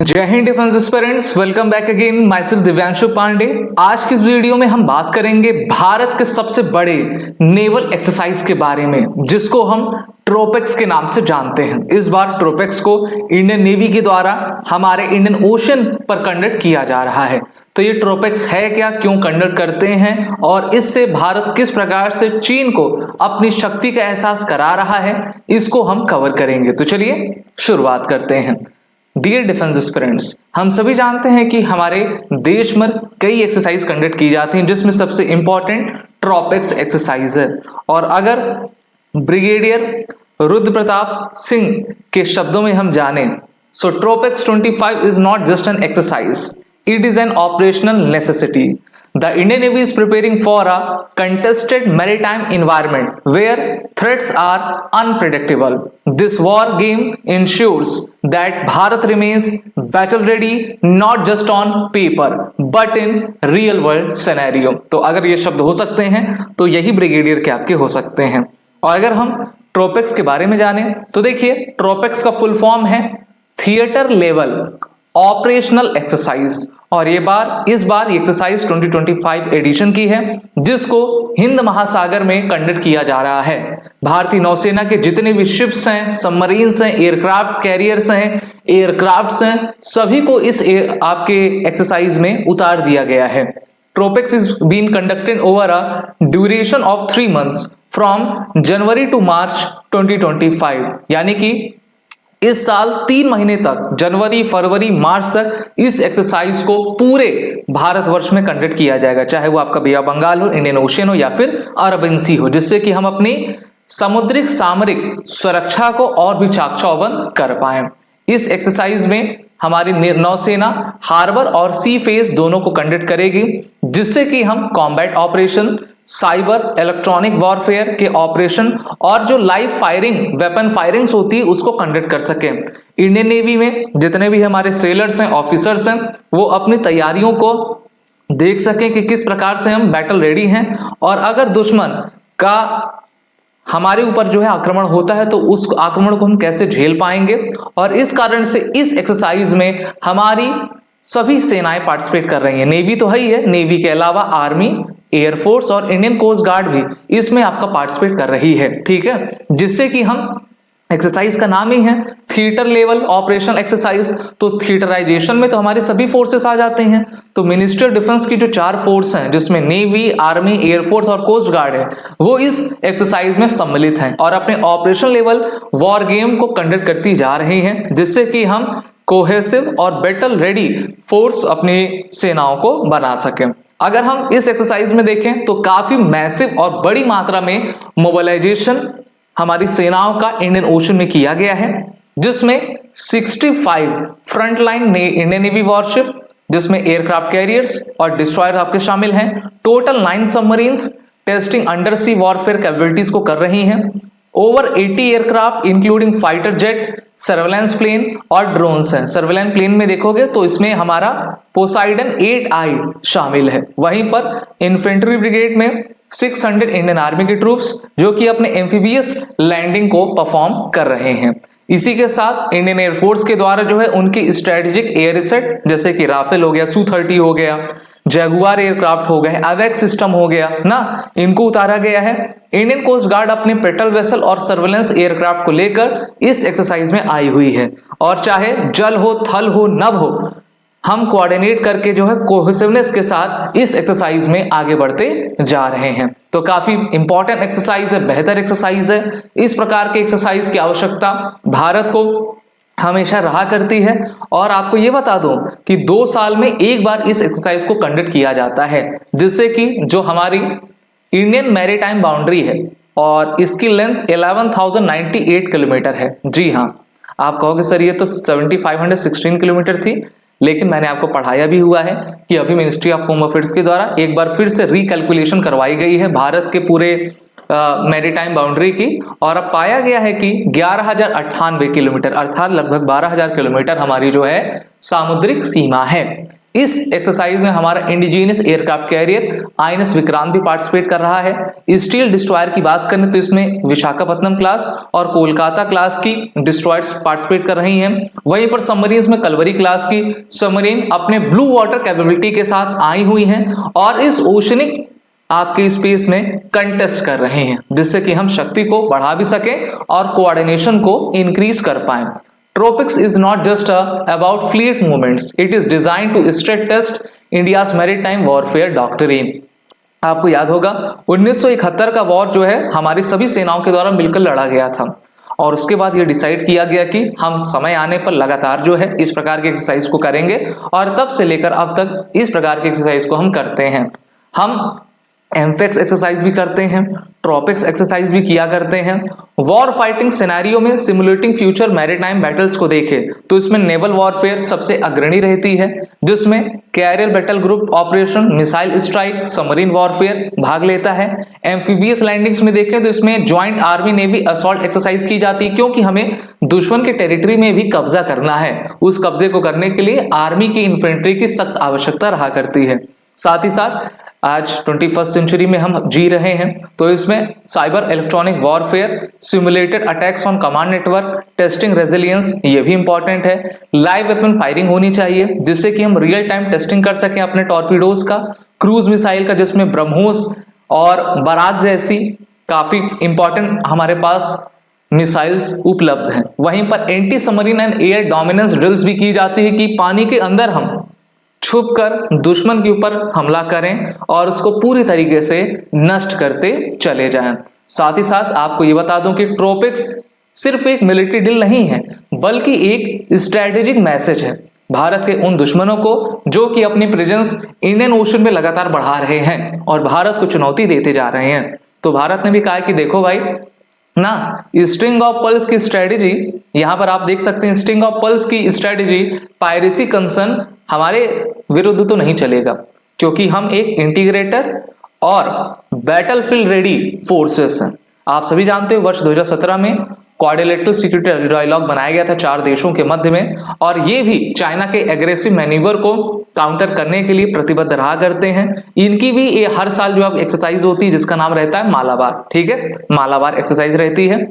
जय हिंद defence aspirants, welcome back again. Myself Divyanshu Pandey. आज की इस वीडियो में हम बात करेंगे भारत के सबसे बड़े नेवल एक्सरसाइज के बारे में, जिसको हम ट्रोपेक्स के नाम से जानते हैं। इस बार ट्रोपेक्स को इंडियन नेवी के द्वारा हमारे इंडियन ओशन पर कंडक्ट किया जा रहा है। तो ये ट्रोपेक्स है क्या, क्यों कंडक्ट करते हैं और इससे भारत किस प्रकार से चीन को अपनी शक्ति का एहसास करा रहा है, इसको हम कवर करेंगे। तो चलिए शुरुआत करते हैं। डियर डिफेंस एस्पिरेंट्स, हम सभी जानते हैं कि हमारे देश में कई एक्सरसाइज कंडक्ट की जाती हैं, जिसमें सबसे इंपॉर्टेंट ट्रोपेक्स एक्सरसाइज है। और अगर ब्रिगेडियर रुद्र प्रताप सिंह के शब्दों में हम जाने, सो ट्रोपेक्स 25 is not just an exercise, it is an operational necessity. The Indian Navy is preparing for a contested maritime environment where threats are unpredictable. This war game ensures that Bharat remains battle ready not just on paper but in real world scenario. तो अगर ये शब्द हो सकते हैं तो यही brigadier के आपके हो सकते हैं। और अगर हम ट्रोपेक्स के बारे में जाने तो देखिए, ट्रोपेक्स का फुल फॉर्म है थिएटर लेवल ऑपरेशनल एक्सरसाइज। और इस बार एक्सरसाइज 2025 एडिशन की है, जिसको हिंद महासागर में कंडक्ट किया जा रहा है। भारतीय नौसेना के जितने भी शिप्स हैं, सबमरीन्स हैं, एयरक्राफ्ट कैरियर्स हैं, एयरक्राफ्ट्स हैं, सभी को इस आपके एक्सरसाइज में उतार दिया गया है। TROPEX is been conducted over a duration of 3 months from January to March 2025, यानी कि इस साल 3 महीने तक, जनवरी फरवरी मार्च तक इस एक्सरसाइज को पूरे भारतवर्ष में कंडक्ट किया जाएगा, चाहे वो आपका बे ऑफ बंगाल हो, इंडियन ओशियन हो या फिर अरबियन सी हो, जिससे कि हम अपनी समुद्रिक सामरिक सुरक्षा को और भी चाक चौबंद कर पाए। इस एक्सरसाइज में हमारी नौसेना हार्बर और सी फेज दोनों को कंडक्ट करेगी, जिससे कि हम combat operation, cyber electronic warfare के ऑपरेशन और जो लाइव फायरिंग वेपन फायरिंग्स होती है उसको कंडक्ट कर सकें। इंडियन नेवी में जितने भी हमारे सेलर्स हैं, ऑफिसर्स हैं, वो अपनी तैयारियों को देख सकें कि किस प्रकार से हम बैटल रेडी हैं, और अगर दुश्मन का हमारे ऊपर जो है आक्रमण होता है तो उस आक्रमण को हम कैसे झेल पाएंगे। और इस कारण से इस एक्सरसाइज में हमारी सभी सेनाएं पार्टिसिपेट कर रही हैं। नेवी तो है ही है, नेवी के अलावा आर्मी, एयरफोर्स और इंडियन कोस्ट गार्ड भी इसमें आपका पार्टिसिपेट कर रही है, ठीक है। जिससे कि हम एक्सरसाइज का नाम ही है थिएटर लेवल ऑपरेशनल एक्सरसाइज। तो थिएटराइजेशन में तो हमारी सभी फोर्सेस आ जाते हैं। तो मिनिस्ट्री ऑफ डिफेंस की जो 4 फोर्स हैं, जिसमें नेवी, आर्मी, एयरफोर्स और कोस्ट गार्ड है, वो इस एक्सरसाइज में सम्मिलित हैं और अपने ऑपरेशन लेवल वॉर गेम को कंडक्ट करती जा रही हैं, जिससे कि हम कोहेसिव और बैटल रेडी फोर्स अपनी सेनाओं को बना सकें। अगर हम इस एक्सरसाइज में देखें तो काफी मैसिव और बड़ी मात्रा में मोबिलाइजेशन हमारी सेनाओं का इंडियन ओशन में किया गया है, जिसमें 65 फ्रंटलाइन इंडियन नेवी वॉरशिप, जिसमें एयरक्राफ्ट कैरियर्स और डिस्ट्रॉयर आपके शामिल हैं। Total 9 submarines testing under sea warfare capabilities को कर रही हैं। Over 80 aircraft including fighter jet, surveillance plane और ड्रोन्स हैं। सर्वेलेंस प्लेन में देखोगे तो इसमें हमारा पोसाइडन 8I शामिल है। वहीं पर इन्फेंट्री ब्रिगेड में 600 इंडियन आर्मी के ट्रूप्स, जो कि अपने एम्फीबियस लैंडिंग को परफॉर्म कर रहे हैं। इसी के साथ इंडियन एयरफोर्स के द्वारा जो है उनकी स्ट्रेटेजिक एयर एसेट, जैसे कि राफेल हो गया, सू-30 हो गया, जैगुआर एयरक्राफ्ट हो गए, एवेक्स सिस्टम हो गया ना, इनको उतारा गया है। इंडियन कोस्ट गार्ड अपने पेट्रोल वेसल और सर्वेलेंस एयरक्राफ्ट को लेकर इस एक्सरसाइज में आई हुई है। और चाहे जल हो, थल हो, नभ हो, हम कोऑर्डिनेट करके जो है कोहेसिवनेस के साथ इस एक्सरसाइज में आगे बढ़ते जा रहे हैं। तो काफी इंपॉर्टेंट एक्सरसाइज है, बेहतर एक्सरसाइज है। इस प्रकार के एक्सरसाइज की आवश्यकता भारत को हमेशा रहा करती है। और आपको ये बता दूं कि 2 साल में एक बार इस एक्सरसाइज को कंडक्ट किया जाता है, जिससे कि जो हमारी इंडियन मैरीटाइम बाउंड्री है और इसकी लेंथ 11,098 किलोमीटर है। जी हाँ, आप कहोगे सर ये तो 7,516 किलोमीटर थी, लेकिन मैंने आपको पढ़ाया भी हुआ है कि अभी मिनिस्ट्री ऑफ होम अफेयर्स के द्वारा एक बार फिर से रिकैलकुलेशन करवाई गई है भारत के पूरे मैरीटाइम बाउंड्री की, और अब पाया गया है कि 11,098 किलोमीटर अर्थात लगभग 12,000 किलोमीटर हमारी जो है सामुद्रिक सीमा है। इस एक्सरसाइज में हमारा indigenous aircraft carrier INS Vikrant भी पार्टिसिपेट कर रहा है। स्टील डिस्ट्रॉयर की बात करें तो इसमें विशाखापत्तनम क्लास और कोलकाता क्लास की डिस्ट्रॉयर्स पार्टिसिपेट कर रही हैं। वहीं पर सबमरीन्स में कलवरी क्लास की सबमरीन अपने ब्लू वाटर कैपेबिलिटी के साथ आई हुई हैं और इस ओशनिक आपके स्पेस में कंटेस्ट कर रहे हैं, जिससे कि हम शक्ति को बढ़ा भी सकें और कोऑर्डिनेशन को इंक्रीज कर पाएं। Tropics is not just about fleet movements. It is designed to stress test India's maritime warfare doctrine. आपको याद होगा 1971 का वॉर जो है हमारी सभी सेनाओं के द्वारा मिलकर लड़ा गया था और उसके बाद ये डिसाइड किया गया कि हम समय आने पर लगातार जो है इस प्रकार की एक्सरसाइज को करेंगे और तब से लेकर अब तक इस प्रकार की एक्सरसाइज को हम करते हैं। हम एम्फेक्स एक्सरसाइज भी करते हैं, ट्रॉपिक्स एक्सरसाइज भी किया करते हैं। वॉर फाइटिंग सिनेरियो में सिमुलेटिंग फ्यूचर मैरीटाइम बैटल्स को देखें तो इसमें नेवल वॉरफेयर सबसे अग्रणी रहती है, जिसमें carrier battle group operation, missile strike, submarine warfare भाग लेता है। एम्फीबियस लैंडिंग्स में देखें तो इसमें joint army navy assault exercise की जाती है, क्योंकि हमें दुश्मन के टेरिटरी में भी कब्जा करना है। उस कब्जे को करने के लिए आर्मी की इन्फेंट्री की सख्त आवश्यकता रहा करती है। साथ ही साथ आज 21वीं सेंचुरी में हम जी रहे हैं तो इसमें cyber electronic warfare, simulated attacks on command network, testing resilience ये भी इंपॉर्टेंट है। लाइव वेपन फायरिंग होनी चाहिए जिससे कि हम रियल टाइम टेस्टिंग कर सकें अपने टॉर्पीडोज का, क्रूज मिसाइल का जिसमें ब्रह्मोस और बराक जैसी काफी इंपॉर्टेंट हमारे पास मिसाइल्स उपलब्ध हैं। वहीं पर anti submarine and air dominance drills भी की जाती है कि पानी के अंदर हम छुपकर दुश्मन के ऊपर हमला करें और उसको पूरी तरीके से नष्ट करते चले जाएं। साथ ही साथ आपको ये बता दूं कि ट्रोपिक्स सिर्फ एक मिलिट्री ड्रिल नहीं है बल्कि एक स्ट्रेटेजिक मैसेज है भारत के उन दुश्मनों को जो कि अपनी प्रेजेंस इंडियन ओशन में लगातार बढ़ा रहे हैं और भारत को चुनौती देते जा रहे हैं। तो भारत ने भी कहा कि देखो भाई ना, स्ट्रिंग ऑफ पल्स की स्ट्रेटेजी यहां पर आप देख सकते हैं। स्ट्रिंग ऑफ पल्स की स्ट्रेटेजी पायरेसी कंसर्न हमारे विरुद्ध तो नहीं चलेगा, क्योंकि हम एक इंटीग्रेटर और बैटलफील्ड रेडी फोर्सेस हैं। आप सभी जानते हो वर्ष 2017 में क्वाड्रिलेटरल सिक्योरिटी डायलॉग बनाया गया था 4 देशों के मध्य में, और ये भी चाइना के एग्रेसिव मैन्यूवर को काउंटर करने के लिए प्रतिबद्ध रहा करते हैं। इनकी भी ये हर साल जो अब एक्सरसाइज होती है जिसका नाम रहता है मालाबार, ठीक है, मालाबार एक्सरसाइज रहती है।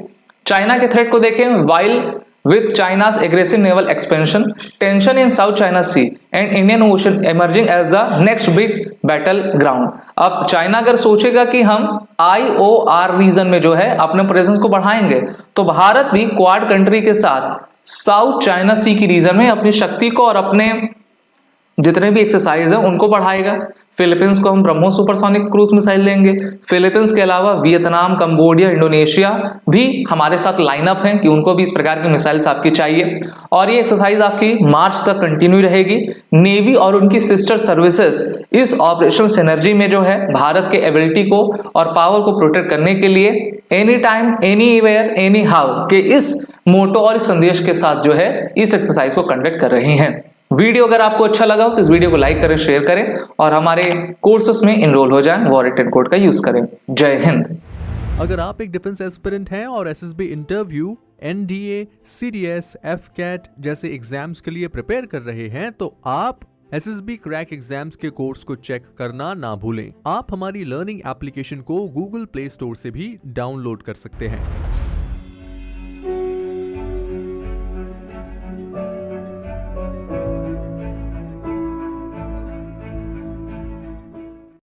चाइना के थ्रेट को देखें, while with China's aggressive naval expansion, tension in South China Sea and Indian Ocean emerging as the next big battleground। अब चाइना अगर सोचेगा कि हम IOR रीजन में जो है अपने प्रेजेंस को बढ़ाएंगे तो भारत भी क्वाड कंट्री के साथ साउथ चाइना सी की रीजन में अपनी शक्ति को और अपने जितने भी एक्सरसाइज है उनको बढ़ाएगा। फिलीपींस को हम ब्रह्मोस सुपरसोनिक क्रूज मिसाइल देंगे। फिलीपींस के अलावा वियतनाम, कंबोडिया, इंडोनेशिया भी हमारे साथ लाइनअप हैं कि उनको भी इस प्रकार की मिसाइल्स आपकी चाहिए। और ये एक्सरसाइज आपकी मार्च तक कंटिन्यू रहेगी। नेवी और उनकी सिस्टर सर्विसेज इस ऑपरेशन सिनर्जी में जो है भारत के एबिलिटी को और पावर को प्रोटेक्ट करने के लिए anytime, anywhere, anyhow के इस मोटो और इस संदेश के साथ जो है इस एक्सरसाइज को कंडक्ट कर रही हैं। वीडियो अगर आपको अच्छा लगा हो तो इस वीडियो को लाइक करें, शेयर करें और हमारे कोर्सेस में इनरोल हो जाएं। वॉर रिटन कोड का यूज करें। जय हिंद। अगर आप एक डिफेंस एस्पिरेंट हैं और SSB interview, NDA, CDS, AFCAT जैसे एग्जाम्स के लिए प्रिपेयर कर रहे हैं तो आप एसएसबी क्रैक एग्जाम्स के कोर्स को चेक करना ना भूलें। आप हमारी लर्निंग एप्लीकेशन को गूगल प्ले स्टोर से भी डाउनलोड कर सकते हैं।